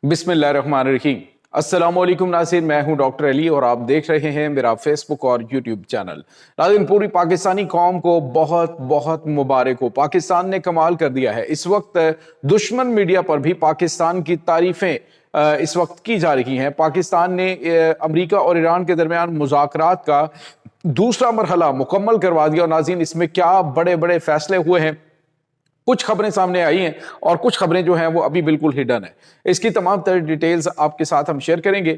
بسم اللہ الرحمن الرحیم۔ السلام علیکم ناظرین، میں ہوں ڈاکٹر علی اور آپ دیکھ رہے ہیں میرا فیس بک اور یوٹیوب چینل۔ ناظرین، پوری پاکستانی قوم کو بہت بہت مبارک ہو، پاکستان نے کمال کر دیا ہے۔ اس وقت دشمن میڈیا پر بھی پاکستان کی تعریفیں اس وقت کی جا رہی ہیں۔ پاکستان نے امریکہ اور ایران کے درمیان مذاکرات کا دوسرا مرحلہ مکمل کروا دیا، اور ناظرین اس میں کیا بڑے بڑے فیصلے ہوئے ہیں۔ کچھ خبریں سامنے آئی ہیں اور کچھ خبریں جو ہیں وہ ابھی بالکل ہڈن ہیں۔ اس کی تمام تر ڈیٹیلز آپ کے ساتھ ہم شیئر کریں گے،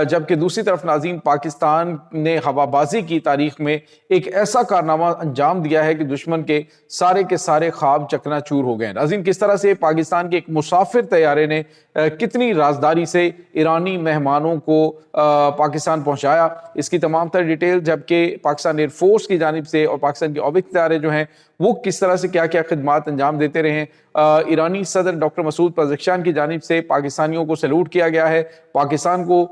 جبکہ دوسری طرف ناظرین پاکستان نے ہوا بازی کی تاریخ میں ایک ایسا کارنامہ انجام دیا ہے کہ دشمن کے سارے خواب چکنا چور ہو گئے ہیں۔ ناظرین کس طرح سے پاکستان کے ایک مسافر طیارے نے کتنی رازداری سے ایرانی مہمانوں کو پاکستان پہنچایا، اس کی تمام تر ڈیٹیل، جبکہ پاکستان ایئر فورس کی جانب سے اور پاکستان کے آبی طیارے جو ہیں وہ کس طرح سے کیا کیا خدمات انجام دیتے رہے ہیں۔ ایرانی صدر ڈاکٹر مسعود پزشکیان کی جانب سے پاکستانیوں کو سیلوٹ کیا گیا ہے، پاکستان کو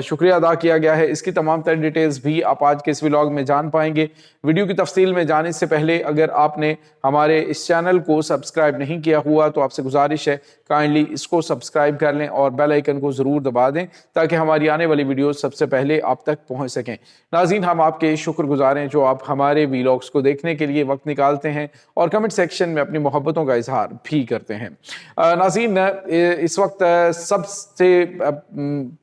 شکریہ ادا کیا گیا ہے۔ اس کی تمام تر ڈیٹیلز بھی آپ آج کے اس ولاگ میں جان پائیں گے۔ ویڈیو کی تفصیل میں جانے سے پہلے اگر آپ نے ہمارے اس چینل کو سبسکرائب نہیں کیا ہوا تو آپ سے گزارش ہے کائنڈلی اس کو سبسکرائب کر لیں اور بیل آئیکن کو ضرور دبا دیں تاکہ ہماری آنے والی ویڈیوز سب سے پہلے آپ تک پہنچ سکیں۔ ناظرین ہم آپ کے شکر گزار ہیں جو آپ ہمارے ویلاگز کو دیکھنے کے لیے وقت نکالتے ہیں اور کمنٹ سیکشن میں اپنی محبتوں کا اظہار بھی کرتے ہیں۔ ناظرین اس وقت سب سے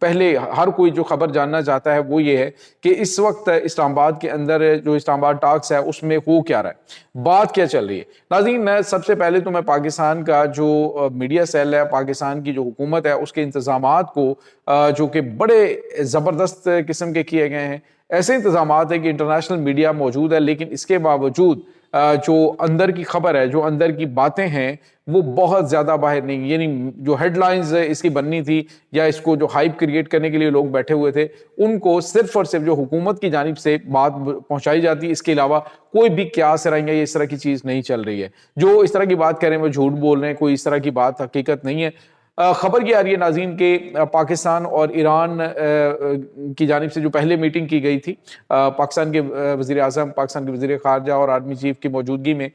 پہلے ہر کوئی جو خبر جاننا چاہتا ہے وہ یہ ہے کہ اس وقت اسلام آباد کے اندر جو اسلام آباد ٹاکس ہے اس میں ہو کیا رہا ہے، بات کیا چل رہی ہے۔ ناظرین سب سے پہلے تو میں پاکستان کا جو میڈیا سیل ہے، پاکستان کی جو حکومت ہے، اس کے انتظامات کو جو کہ بڑے زبردست قسم کے کیے گئے ہیں، ایسے انتظامات ہیں کہ انٹرنیشنل میڈیا موجود ہے لیکن اس کے باوجود جو اندر کی خبر ہے، جو اندر کی باتیں ہیں وہ بہت زیادہ باہر نہیں، یعنی جو ہیڈ لائنز اس کی بننی تھی یا اس کو جو ہائپ کریٹ کرنے کے لیے لوگ بیٹھے ہوئے تھے ان کو صرف اور صرف جو حکومت کی جانب سے بات پہنچائی جاتی ہے، اس کے علاوہ کوئی بھی قیاس رائیاں یا اس طرح کی چیز نہیں چل رہی ہے۔ جو اس طرح کی بات کر رہے ہیں وہ جھوٹ بول رہے ہیں، کوئی اس طرح کی بات حقیقت نہیں ہے۔ خبر یہ آ رہی ہے ناظرین کہ پاکستان اور ایران کی جانب سے جو پہلے میٹنگ کی گئی تھی پاکستان کے وزیر اعظم، پاکستان کے وزیر خارجہ اور آرمی چیف کی موجودگی میں،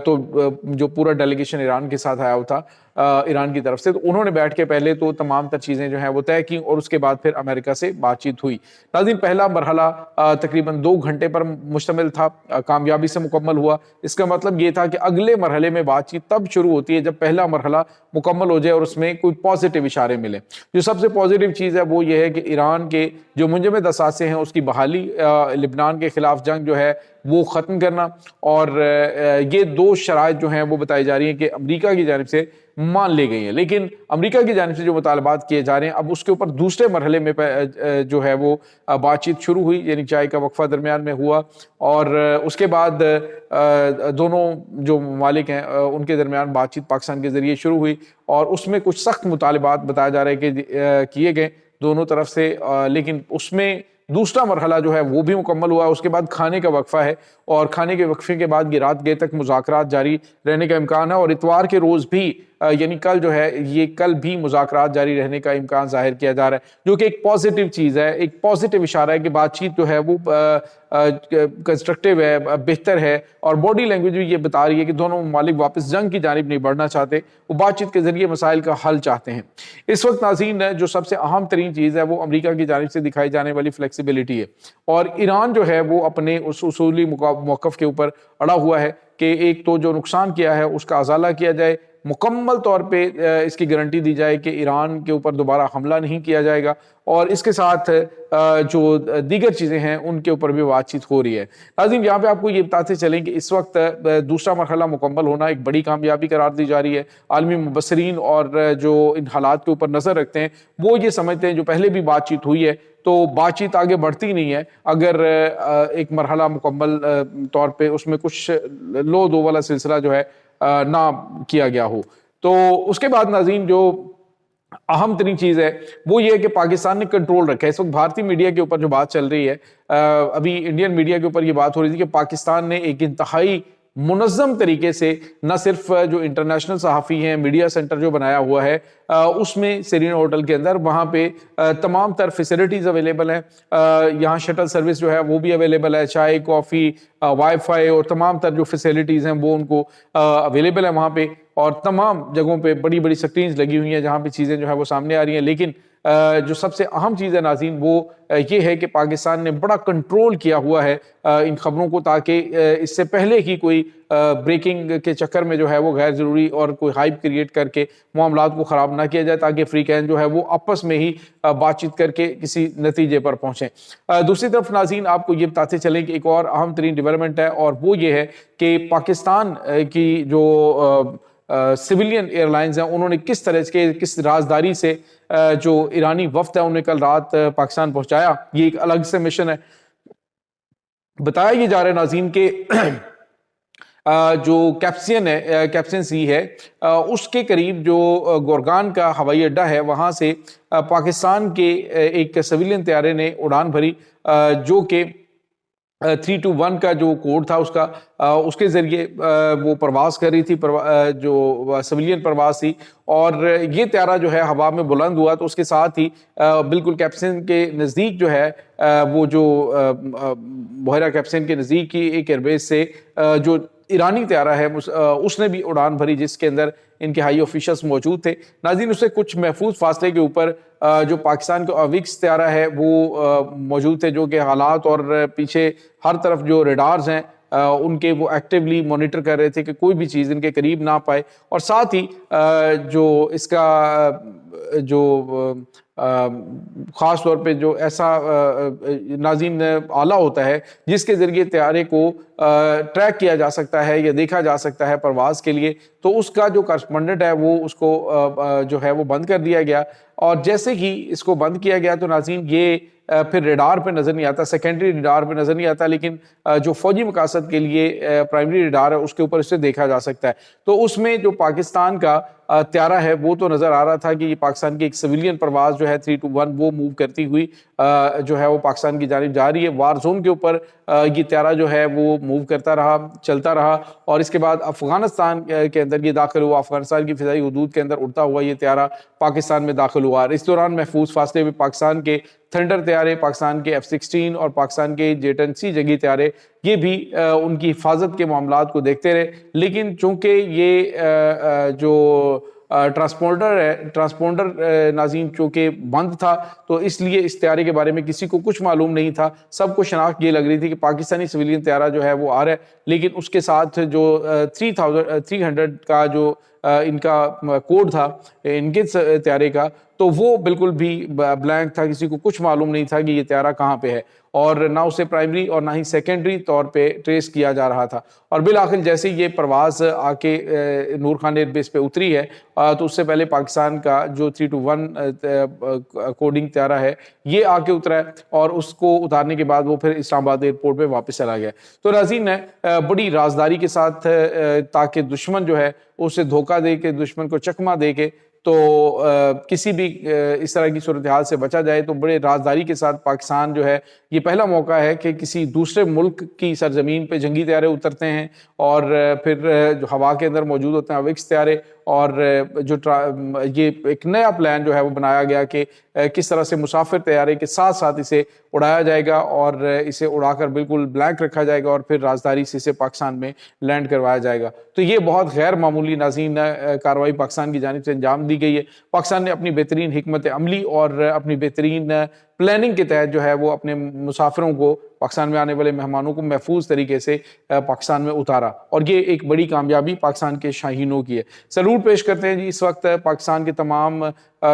تو جو پورا ڈیلیگیشن ایران کے ساتھ آیا ہوا تھا ایران کی طرف سے، تو انہوں نے بیٹھ کے پہلے تو تمام تر چیزیں جو ہیں وہ طے کی اور اس کے بعد پھر امریکہ سے بات چیت ہوئی۔ ناظرین پہلا مرحلہ تقریباً 2 گھنٹے پر مشتمل تھا، کامیابی سے مکمل ہوا۔ اس کا مطلب یہ تھا کہ اگلے مرحلے میں بات چیت تب شروع ہوتی ہے جب پہلا مرحلہ مکمل ہو جائے اور اس میں کوئی پازیٹیو اشارے ملے۔ جو سب سے پازیٹیو چیز ہے وہ یہ ہے کہ ایران کے جو منجمد اثاثے ہیں اس کی بحالی، لبنان کے خلاف جنگ جو ہے وہ ختم کرنا، اور یہ 2 شرائط جو ہیں وہ بتائی جا رہی ہیں کہ امریکہ کی جانب سے مان لی گئی ہیں، لیکن امریکہ کی جانب سے جو مطالبات کیے جا رہے ہیں اب اس کے اوپر دوسرے مرحلے میں جو ہے وہ بات چیت شروع ہوئی، یعنی چائے کا وقفہ درمیان میں ہوا، اور اس کے بعد دونوں جو ممالک ہیں ان کے درمیان بات چیت پاکستان کے ذریعے شروع ہوئی، اور اس میں کچھ سخت مطالبات بتایا جا رہا ہے کہ کیے گئے دونوں طرف سے، لیکن اس میں دوسرا مرحلہ جو ہے وہ بھی مکمل ہوا۔ اس کے بعد کھانے کا وقفہ ہے اور کھانے کے وقفے کے بعد یہ رات گئے تک مذاکرات جاری رہنے کا امکان ہے، اور اتوار کے روز بھی یعنی کل جو ہے یہ کل بھی مذاکرات جاری رہنے کا امکان ظاہر کیا جا رہا ہے، جو کہ ایک پازیٹیو چیز ہے، ایک پازیٹیو اشارہ ہے کہ بات چیت جو ہے وہ کنسٹرکٹیو ہے، بہتر ہے، اور باڈی لینگویج بھی یہ بتا رہی ہے کہ دونوں ممالک واپس جنگ کی جانب نہیں بڑھنا چاہتے، وہ بات چیت کے ذریعے مسائل کا حل چاہتے ہیں۔ اس وقت ناظرین جو سب سے اہم ترین چیز ہے وہ امریکہ کی جانب سے دکھائی جانے والی فلیکسیبلٹی ہے، اور ایران جو ہے وہ اپنے اس اصولی موقف کے اوپر اڑا ہوا ہے کہ ایک تو جو نقصان کیا ہے اس کا ازالہ کیا جائے، مکمل طور پہ اس کی گارنٹی دی جائے کہ ایران کے اوپر دوبارہ حملہ نہیں کیا جائے گا، اور اس کے ساتھ جو دیگر چیزیں ہیں ان کے اوپر بھی بات چیت ہو رہی ہے۔ ناظرین یہاں پہ آپ کو یہ بتاتے چلیں کہ اس وقت دوسرا مرحلہ مکمل ہونا ایک بڑی کامیابی قرار دی جا رہی ہے۔ عالمی مبصرین اور جو ان حالات کے اوپر نظر رکھتے ہیں وہ یہ سمجھتے ہیں جو پہلے بھی بات چیت ہوئی ہے تو بات چیت آگے بڑھتی نہیں ہے اگر ایک مرحلہ مکمل طور پہ اس میں کچھ لو دو والا سلسلہ جو ہے نہ کیا گیا ہو۔ تو اس کے بعد ناظرین جو اہم ترین چیز ہے وہ یہ ہے کہ پاکستان نے کنٹرول رکھا ہے۔ اس وقت بھارتی میڈیا کے اوپر جو بات چل رہی ہے، ابھی انڈین میڈیا کے اوپر یہ بات ہو رہی تھی کہ پاکستان نے ایک انتہائی منظم طریقے سے نہ صرف جو انٹرنیشنل صحافی ہیں، میڈیا سینٹر جو بنایا ہوا ہے اس میں سیرینا ہوٹل کے اندر، وہاں پہ تمام تر فیسلٹیز اویلیبل ہیں، یہاں شٹل سروس جو ہے وہ بھی اویلیبل ہے، چائے کافی وائی فائی اور تمام تر جو فیسلٹیز ہیں وہ ان کو اویلیبل ہے وہاں پہ۔ اور تمام جگہوں پہ بڑی بڑی سکرینز لگی ہوئی ہیں جہاں پہ چیزیں جو ہے وہ سامنے آ رہی ہیں، لیکن جو سب سے اہم چیز ہے ناظرین وہ یہ ہے کہ پاکستان نے بڑا کنٹرول کیا ہوا ہے ان خبروں کو، تاکہ اس سے پہلے کی کوئی بریکنگ کے چکر میں جو ہے وہ غیر ضروری اور کوئی ہائپ کریٹ کر کے معاملات کو خراب نہ کیا جائے، تاکہ فریقین جو ہے وہ آپس میں ہی بات چیت کر کے کسی نتیجے پر پہنچیں۔ دوسری طرف ناظرین آپ کو یہ بتاتے چلیں کہ ایک اور اہم ترین ڈیولپمنٹ ہے، اور وہ یہ ہے کہ پاکستان کی جو سویلین ایئر لائنز ہیں انہوں نے کس طرح کے کس رازداری سے جو ایرانی وفد ہے انہیں کل رات پاکستان پہنچایا۔ یہ ایک الگ سے مشن ہے۔ بتایا یہ جا رہا ہے ناظرین کہ جو کیپسن سی ہے اس کے قریب جو گورگان کا ہوائی اڈہ ہے وہاں سے پاکستان کے ایک سویلین طیارے نے اڑان بھری، جو کہ 321 کا جو کوڈ تھا اس کے ذریعے وہ پرواز کر رہی تھی، جو سویلین پرواز تھی، اور یہ طیارہ جو ہے ہوا میں بلند ہوا تو اس کے ساتھ ہی بالکل کیپسن کے نزدیک جو ہے وہ جو بحیرہ کیپسن کے نزدیک کی ایک ایئر بیس سے جو ایرانی طیارہ ہے اس نے بھی اڑان بھری، جس کے اندر ان کے ہائی آفیشلز موجود تھے۔ ناظرین اس سے کچھ محفوظ فاصلے کے اوپر جو پاکستان کا اوکس طیارہ ہے وہ موجود تھے، جو کہ حالات اور پیچھے ہر طرف جو ریڈارز ہیں ان کے وہ ایکٹیولی مانیٹر کر رہے تھے کہ کوئی بھی چیز ان کے قریب نہ پائے، اور ساتھ ہی جو اس کا جو خاص طور پہ جو ایسا ناظرین آلہ ہوتا ہے جس کے ذریعے طیارے کو ٹریک کیا جا سکتا ہے یا دیکھا جا سکتا ہے پرواز کے لیے، تو اس کا جو کارسپونڈنٹ ہے وہ اس کو جو ہے وہ بند کر دیا گیا، اور جیسے ہی اس کو بند کیا گیا تو ناظرین یہ پھر ریڈار پہ نظر نہیں آتا، سیکنڈری ریڈار پہ نظر نہیں آتا، لیکن جو فوجی مقاصد کے لیے پرائمری ریڈار ہے اس کے اوپر اسے دیکھا جا سکتا ہے۔ تو اس میں جو پاکستان کا طیارہ ہے وہ تو نظر آ رہا تھا کہ یہ پاکستان کی ایک سویلین پرواز جو ہے 321 وہ موو کرتی ہوئی جو ہے وہ پاکستان کی جانب جا رہی ہے۔ وار زون کے اوپر یہ طیارہ جو ہے وہ موو کرتا رہا، چلتا رہا، اور اس کے بعد افغانستان کے اندر یہ داخل ہوا، افغانستان کی فضائی حدود کے اندر اڑتا ہوا یہ طیارہ پاکستان میں داخل ہوا، اور اس دوران محفوظ فاصلے میں پاکستان کے تھنڈر طیارے، پاکستان کے F-16 اور پاکستان کے J-10C جنگی طیارے یہ بھی ان کی حفاظت کے معاملات کو دیکھتے رہے، لیکن چونکہ یہ جو ٹرانسپونڈر ناظرین چونکہ بند تھا تو اس لیے اس طیارے کے بارے میں کسی کو کچھ معلوم نہیں تھا، سب کو شناخت یہ لگ رہی تھی کہ پاکستانی سویلین طیارہ جو ہے وہ آ رہا ہے، لیکن اس کے ساتھ جو 300 کا جو ان کا کوڈ تھا ان کے طیارے کا تو وہ بالکل بھی بلینک تھا، کسی کو کچھ معلوم نہیں تھا کہ یہ طیارہ کہاں پہ ہے، اور نہ اسے پرائمری اور نہ ہی سیکنڈری طور پہ ٹریس کیا جا رہا تھا۔ اور بالآخر جیسے یہ پرواز آ کے نور خان ایئر بیس پہ اتری ہے تو اس سے پہلے پاکستان کا جو 321 کوڈنگ طیارہ ہے یہ آ کے اترا ہے، اور اس کو اتارنے کے بعد وہ پھر اسلام آباد ایئرپورٹ پہ واپس چلا گیا۔ تو ناظرین بڑی رازداری کے ساتھ تاکہ دشمن جو ہے اسے دھوکہ دے کے، دشمن کو چکمہ دے کے تو کسی بھی اس طرح کی صورتحال سے بچا جائے، تو بڑے رازداری کے ساتھ پاکستان جو ہے یہ پہلا موقع ہے کہ کسی دوسرے ملک کی سرزمین پہ جنگی طیارے اترتے ہیں، اور پھر جو ہوا کے اندر موجود ہوتے ہیں اوکس طیارے، اور جو یہ ایک نیا پلان جو ہے وہ بنایا گیا کہ کس طرح سے مسافر طیارے کے ساتھ ساتھ اسے اڑایا جائے گا، اور اسے اڑا کر بالکل بلینک رکھا جائے گا، اور پھر رازداری سے اسے پاکستان میں لینڈ کروایا جائے گا۔ تو یہ بہت غیر معمولی ناظرین کارروائی پاکستان کی جانب سے انجام دی گئی ہے۔ پاکستان نے اپنی بہترین حکمت عملی اور اپنی بہترین پلاننگ کے تحت جو ہے وہ اپنے مسافروں کو، پاکستان میں آنے والے مہمانوں کو محفوظ طریقے سے پاکستان میں اتارا، اور یہ ایک بڑی کامیابی پاکستان کے شاہینوں کی ہے۔ سلوٹ پیش کرتے ہیں جی اس وقت پاکستان کے تمام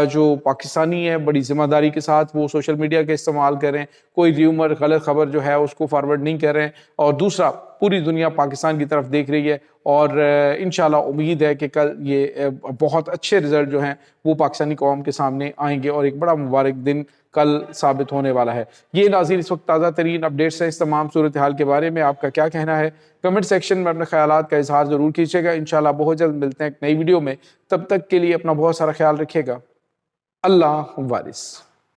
جو پاکستانی ہیں، بڑی ذمہ داری کے ساتھ وہ سوشل میڈیا کا استعمال کریں، کوئی ریومر غلط خبر جو ہے اس کو فارورڈ نہیں کر رہے ہیں، اور دوسرا پوری دنیا پاکستان کی طرف دیکھ رہی ہے، اور انشاءاللہ امید ہے کہ کل یہ بہت اچھے رزلٹ جو ہیں وہ پاکستانی قوم کے سامنے آئیں گے، اور ایک بڑا مبارک دن کل ثابت ہونے والا ہے۔ یہ ناظرین اس وقت تازہ ترین اپڈیٹس ہیں اس تمام صورتحال کے بارے میں، آپ کا کیا کہنا ہے؟ کمنٹ سیکشن میں اپنے خیالات کا اظہار ضرور کیجیے گا۔ انشاءاللہ بہت جلد ملتے ہیں ایک نئی ویڈیو میں، تب تک کے لیے اپنا بہت سارا خیال رکھیے گا۔ اللہ وارث۔